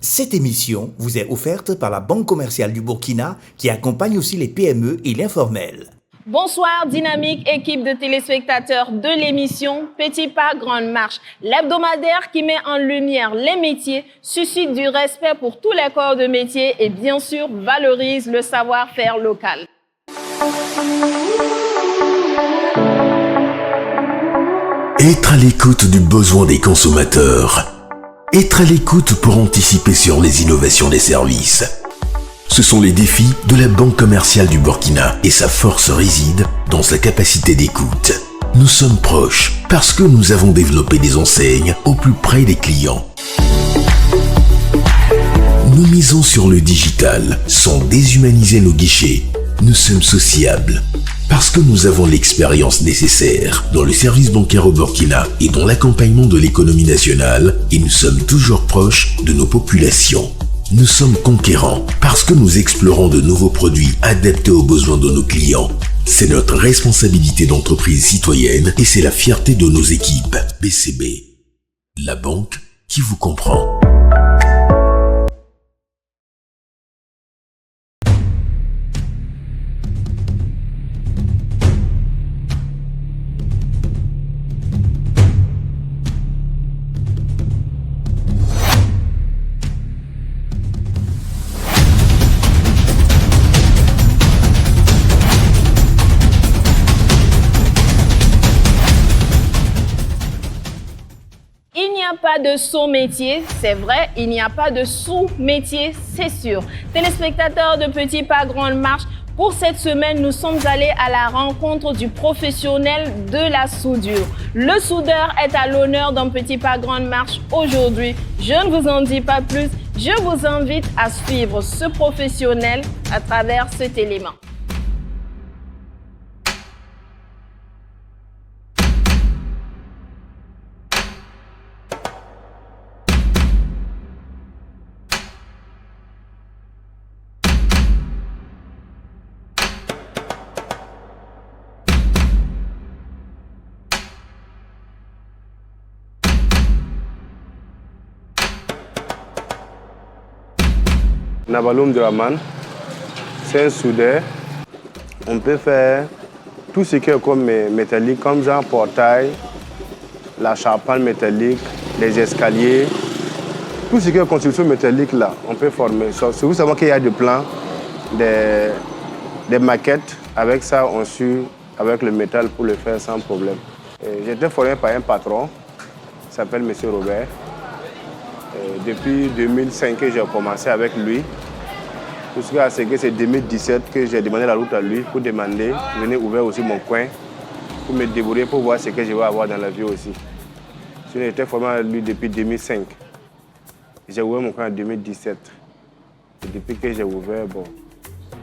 Cette émission vous est offerte par la Banque commerciale du Burkina qui accompagne aussi les PME et l'informel. Bonsoir, dynamique équipe de téléspectateurs de l'émission Petit Pas, Grande Marche, l'hebdomadaire qui met en lumière les métiers, suscite du respect pour tous les corps de métier et bien sûr valorise le savoir-faire local. Être à l'écoute du besoin des consommateurs. Être à l'écoute pour anticiper sur les innovations des services. Ce sont les défis de la Banque commerciale du Burkina et sa force réside dans sa capacité d'écoute. Nous sommes proches parce que nous avons développé des enseignes au plus près des clients. Nous misons sur le digital sans déshumaniser nos guichets. Nous sommes sociables parce que nous avons l'expérience nécessaire dans le service bancaire au Burkina et dans l'accompagnement de l'économie nationale et nous sommes toujours proches de nos populations. Nous sommes conquérants parce que nous explorons de nouveaux produits adaptés aux besoins de nos clients. C'est notre responsabilité d'entreprise citoyenne et c'est la fierté de nos équipes. BCB, la banque qui vous comprend. Il n'y a pas de sous-métier, c'est vrai, il n'y a pas de sous-métier, c'est sûr. Téléspectateurs de Petit Pas, Grande Marche, pour cette semaine, nous sommes allés à la rencontre du professionnel de la soudure. Le soudeur est à l'honneur dans Petit Pas, Grande Marche aujourd'hui. Je ne vous en dis pas plus, je vous invite à suivre ce professionnel à travers cet élément. Nabaloum Draman, c'est un soudeur. On peut faire tout ce qui est comme métallique, comme genre portail, la charpente métallique, les escaliers. Tout ce qui est construction métallique là, on peut former. C'est vous savez qu'il y a des plans, des maquettes. Avec ça, on sue avec le métal pour le faire sans problème. J'étais formé par un patron, il s'appelle M. Robert. Depuis 2005 que j'ai commencé avec lui. Jusqu'à ce que c'est 2017 que j'ai demandé la route à lui pour demander, venir ouvrir aussi mon coin, pour me débrouiller pour voir ce que je vais avoir dans la vie aussi. J'ai été formé avec lui depuis 2005. J'ai ouvert mon coin en 2017. Et depuis que j'ai ouvert, bon,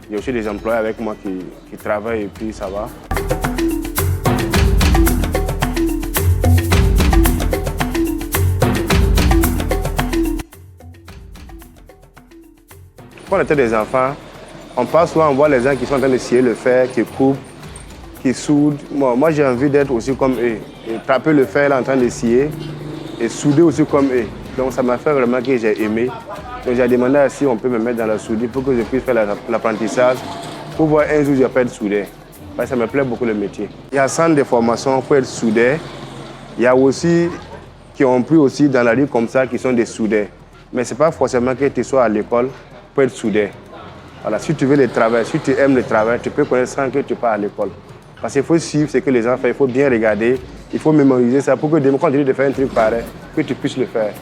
il y a aussi des employés avec moi qui travaillent et puis ça va. Quand on était des enfants, on passe souvent, on voit les gens qui sont en train de scier le fer, qui coupent, qui soudent. Moi j'ai envie d'être aussi comme eux, et taper le fer là, en train de scier et souder aussi comme eux. Donc ça m'a fait vraiment que j'ai aimé. Donc j'ai demandé si on peut me mettre dans la soudure pour que je puisse faire l'apprentissage, pour voir un jour je peux être soudeur. Parce que ça me plaît beaucoup le métier. Il y a 100 de formation pour être soudeur. Il y a aussi qui ont pris aussi dans la rue comme ça qui sont des soudeurs. Mais ce n'est pas forcément que tu sois à l'école pour être soudeur. Voilà, si tu veux le travail, si tu aimes le travail, tu peux connaître sans que tu pars à l'école. Parce qu'il faut suivre ce que les gens font, il faut bien regarder, il faut mémoriser ça pour que demain, quand tu dis de faire un truc pareil, que tu puisses le faire.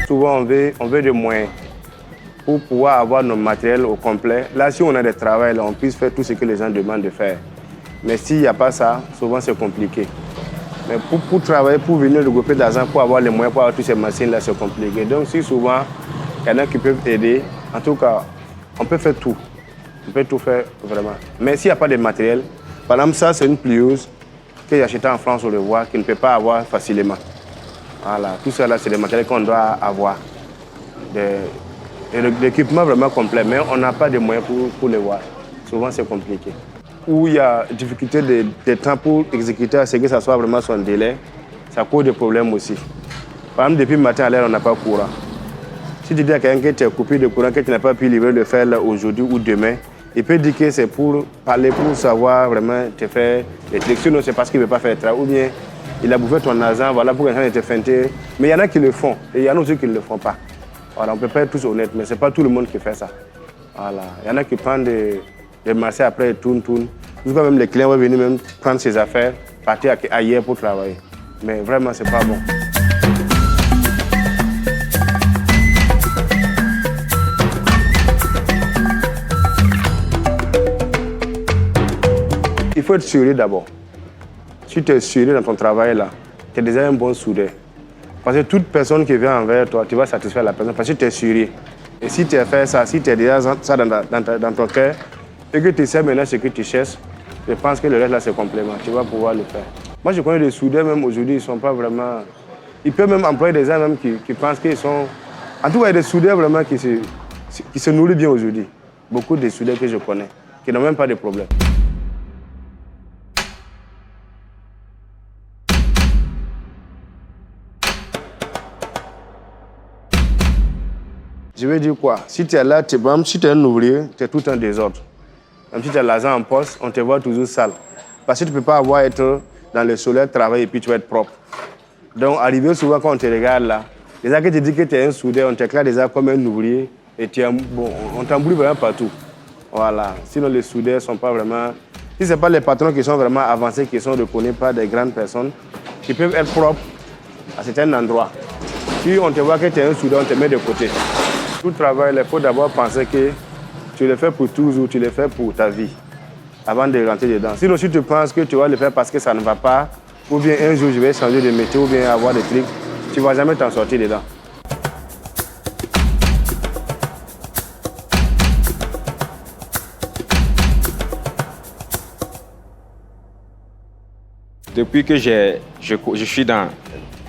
Souvent, on veut des moyens pour pouvoir avoir nos matériels au complet. Là, si on a des travails, on puisse faire tout ce que les gens demandent de faire. Mais s'il n'y a pas ça, souvent c'est compliqué. Mais pour travailler, pour venir regrouper de l'argent, pour avoir les moyens, pour avoir toutes ces machines-là, c'est compliqué. Donc si souvent, il y en a qui peuvent aider, en tout cas, on peut faire tout. On peut tout faire vraiment. Mais s'il n'y a pas de matériel, par exemple, ça c'est une plieuse que j'ai achetée en France, on le voit, qu'il ne peut pas avoir facilement. Voilà, tout ça là, c'est des matériels qu'on doit avoir. L'équipement vraiment complet, mais on n'a pas de moyens pour le voir. Souvent, c'est compliqué. où il y a difficulté de temps pour exécuter, c'est que ça soit vraiment son délai, ça cause des problèmes aussi. Par exemple, depuis le matin à l'heure, on n'a pas courant. Si tu dis à quelqu'un que tu es coupé de courant, que tu n'as pas pu livrer le fer aujourd'hui ou demain, il peut dire que c'est pour parler, pour savoir vraiment te faire les trucs. Sinon, c'est parce qu'il ne veut pas faire le travail. Ou bien, il a bouffé ton argent, voilà, pour quelqu'un te feinter. Mais il y en a qui le font, et il y en a aussi qui ne le font pas. Voilà, on ne peut pas être tous honnêtes, mais ce n'est pas tout le monde qui fait ça. Voilà. Il y en a qui prennent des marchés après, ils tournent. Jusqu'à même les clients vont venir même prendre ses affaires, partir ailleurs pour travailler. Mais vraiment, ce n'est pas bon. Il faut être sérieux d'abord. Si tu es sérieux dans ton travail, là, tu es déjà un bon soudeur. Parce que toute personne qui vient envers toi, tu vas satisfaire la personne parce que tu es sérieux. Et si tu as fait ça, si tu as déjà ça dans ton cœur, et que tu sais maintenant ce que tu cherches, je pense que le reste, là, c'est complément. Tu vas pouvoir le faire. Moi, je connais des soudeurs, même aujourd'hui, ils ne sont pas vraiment... Ils peuvent même employer des gens même qui pensent qu'ils sont... En tout cas, il y a des soudeurs vraiment qui se nourrissent bien aujourd'hui. Beaucoup de soudeurs que je connais, qui n'ont même pas de problème. Je veux dire quoi? Si tu es là, si tu es un ouvrier, tu es tout un désordre. Même si tu as l'argent en poste, on te voit toujours sale. Parce que tu ne peux pas être dans le soleil, travailler et puis tu vas être propre. Donc, arriver souvent quand on te regarde là, déjà que tu dis que tu es un soudeur, on te déclare déjà comme un ouvrier et on t'embrouille vraiment partout. Voilà. Sinon, les soudeurs ne sont pas vraiment... Si ce n'est pas les patrons qui sont vraiment avancés, qui sont reconnus par des grandes personnes, qui peuvent être propres à certains endroits. Si on te voit que tu es un soudeur, on te met de côté. Tout travail, il faut d'abord penser que tu le fais pour toujours, tu le fais pour ta vie, avant de rentrer dedans. Sinon, si tu penses que tu vas le faire parce que ça ne va pas, ou bien un jour je vais changer de métier, ou bien avoir des trucs, tu ne vas jamais t'en sortir dedans. Depuis que je suis dans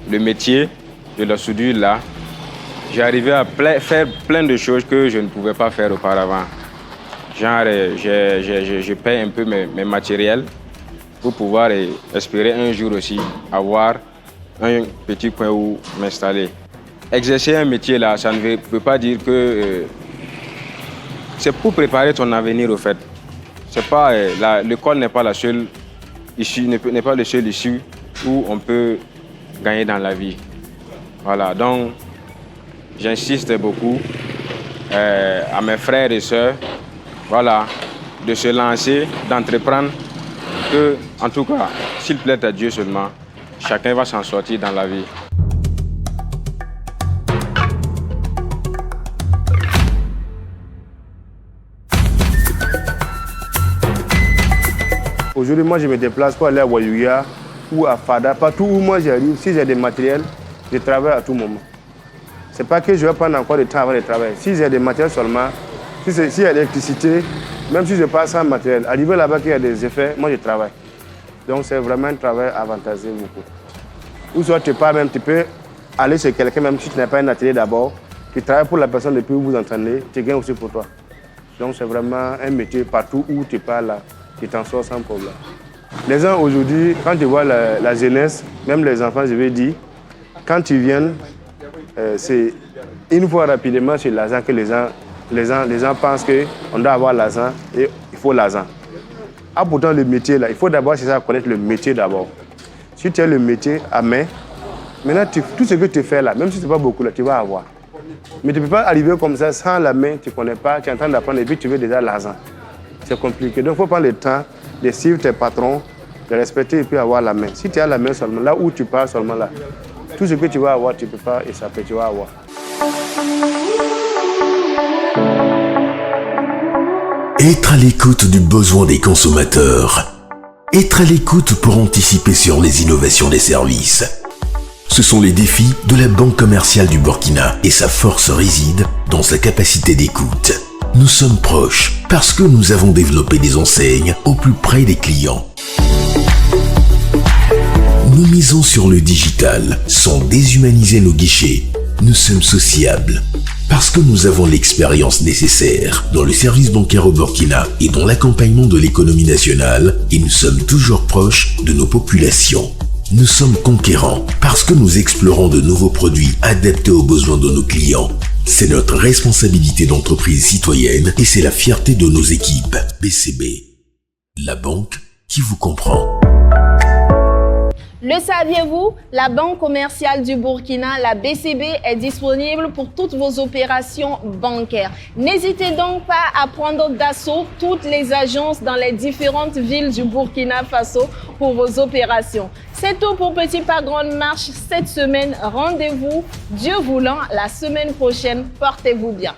le métier de la soudure là, j'ai arrivé à faire plein de choses que je ne pouvais pas faire auparavant. Genre, je paye un peu mes matériels pour pouvoir espérer un jour aussi avoir un petit coin où m'installer. Exercer un métier là, ça ne veut pas dire que c'est pour préparer ton avenir au fait. C'est pas l'école n'est pas la seule issue, n'est pas le seul issue où on peut gagner dans la vie. Voilà, donc j'insiste beaucoup à mes frères et sœurs, voilà, de se lancer, d'entreprendre, que, en tout cas, s'il plaît à Dieu seulement, chacun va s'en sortir dans la vie. Aujourd'hui, moi, je me déplace pour aller à Wayuya ou à Fada. Partout où moi j'arrive, si j'ai des matériels, je travaille à tout moment. Ce n'est pas que je vais prendre encore de temps avant de travailler. Si j'ai des matériels seulement, s'il y a l'électricité, même si je passe sans matériel, arriver là-bas qu'il y a des effets, moi je travaille. Donc c'est vraiment un travail avantageux beaucoup. Ou soit tu pars même, tu peux aller chez quelqu'un, même si tu n'as pas un atelier d'abord, tu travailles pour la personne depuis où vous entendez, tu gagnes aussi pour toi. Donc c'est vraiment un métier partout où tu pars là, tu t'en sors sans problème. Les gens aujourd'hui, quand tu vois la jeunesse, même les enfants, je vais dire, quand ils viennent, c'est une fois rapidement sur l'argent que les gens pensent qu'on doit avoir l'argent et il faut l'argent. Ah, pourtant, le métier, là, il faut d'abord chercher à connaître le métier d'abord. Si tu as le métier à main, maintenant, tout ce que tu fais là, même si ce n'est pas beaucoup, là, tu vas avoir. Mais tu ne peux pas arriver comme ça sans la main, tu ne connais pas, tu es en train d'apprendre et puis tu veux déjà l'argent. C'est compliqué. Donc, il faut prendre le temps de suivre tes patrons, de respecter et puis avoir la main. Si tu as la main seulement, là où tu pars seulement là, tout ce que tu vas avoir, tu ne peux pas échapper, tu vas avoir. Être à l'écoute du besoin des consommateurs. Être à l'écoute pour anticiper sur les innovations des services. Ce sont les défis de la Banque commerciale du Burkina et sa force réside dans sa capacité d'écoute. Nous sommes proches parce que nous avons développé des enseignes au plus près des clients. Nous misons sur le digital sans déshumaniser nos guichets. Nous sommes sociables Parce que nous avons l'expérience nécessaire dans le service bancaire au Burkina et dans l'accompagnement de l'économie nationale, et nous sommes toujours proches de nos populations. Nous sommes conquérants parce que nous explorons de nouveaux produits adaptés aux besoins de nos clients. C'est notre responsabilité d'entreprise citoyenne et c'est la fierté de nos équipes. BCB, la banque qui vous comprend. Le saviez-vous? La Banque commerciale du Burkina, la BCB, est disponible pour toutes vos opérations bancaires. N'hésitez donc pas à prendre d'assaut toutes les agences dans les différentes villes du Burkina Faso pour vos opérations. C'est tout pour Petit Pas Grande Marche cette semaine. Rendez-vous, Dieu voulant, la semaine prochaine. Portez-vous bien.